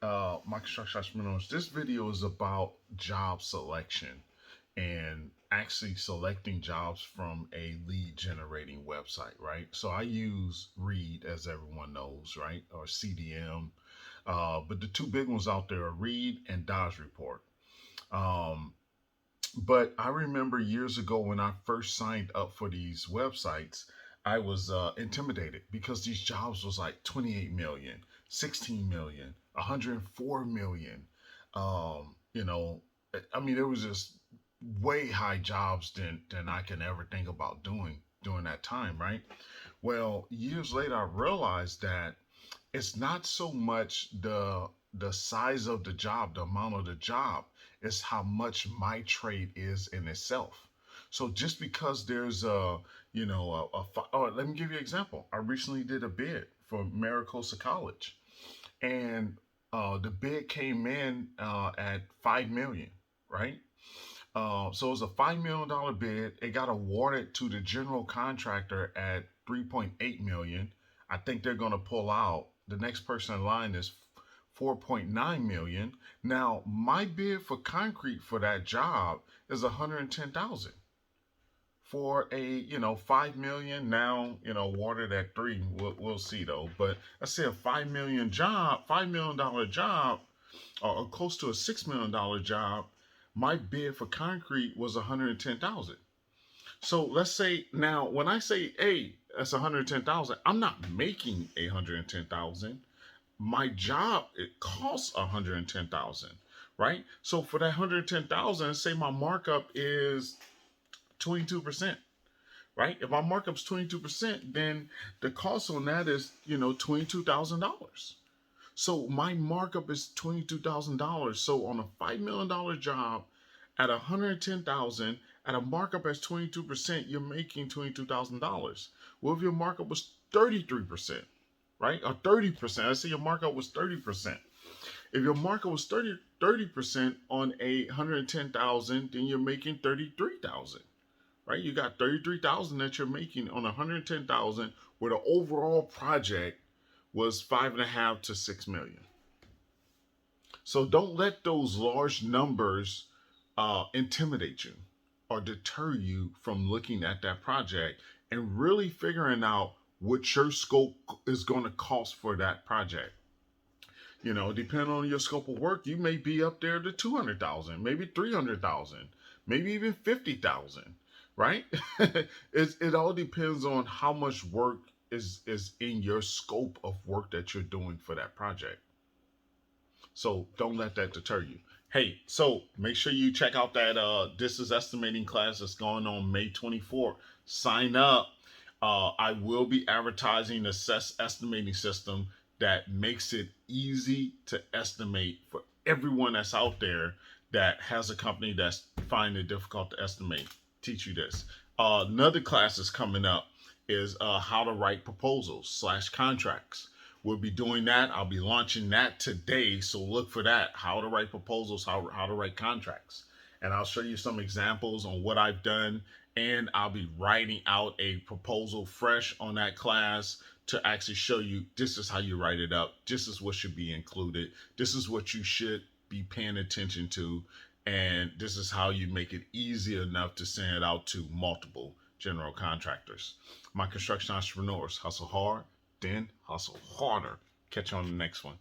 my construction entrepreneurs. This video is about job selection and actually selecting jobs from a lead generating website, right? So I use Reed, as everyone knows, right? Or CDM. But the two big ones out there are Reed and Dodge Report. Um, but I remember years ago when I first signed up for these websites, I was intimidated because these jobs was like 28 million, 16 million, 104 million. You know, I mean, it was just way high jobs than I can ever think about doing during that time, right? Well, years later, I realized that it's not so much the size of the job, the amount of the job, it's how much my trade is in itself. So just because there's let me give you an example. I recently did a bid for Maricosa College, and the bid came in at 5 million, right? So it was a $5 million bid. It got awarded to the general contractor at 3.8 million. I think they're going to pull out. The next person in line is 4.9 million. Now, my bid for concrete for that job is 110,000 for a 5 million. Now awarded at 3. We'll see though. But I say a 5 million job, $5 million job, or close to a $6 million job. My bid for concrete was 110,000. So let's say now when I say, hey, that's 110,000, I'm not making 110,000. My job, it costs 110,000, right? So for that 110,000, say my markup is 22%, right? If my markup's 22%, then the cost on that is, $22,000. So my markup is $22,000. So on a $5 million job at 110,000 at a markup as 22%, you're making $22,000. Well, if your markup was 33%, right, or 30%, let's say your markup was 30%. If your markup was 30% on a 110,000, then you're making 33,000, right? You got 33,000 that you're making on 110,000, where the overall project was 5.5 to 6 million. So don't let those large numbers intimidate you or deter you from looking at that project and really figuring out what your scope is going to cost for that project. Depending on your scope of work, you may be up there to 200,000, maybe 300,000, maybe even 50,000, right? It all depends on how much work is in your scope of work that you're doing for that project. So don't let that deter you. Hey, so make sure you check out that This is Estimating class that's going on May 24th. Sign up. I will be advertising the assess estimating system that makes it easy to estimate for everyone that's out there that has a company that's finding it difficult to estimate. Teach you this. Another class is coming up is how to write proposals/contracts. We'll be doing that. I'll be launching that today. So look for that. How to write proposals, how to write contracts. And I'll show you some examples on what I've done. And I'll be writing out a proposal fresh on that class to actually show you this is how you write it up. This is what should be included. This is what you should be paying attention to. And this is how you make it easy enough to send it out to multiple general contractors. My construction entrepreneurs, hustle hard, then hustle harder. Catch you on the next one.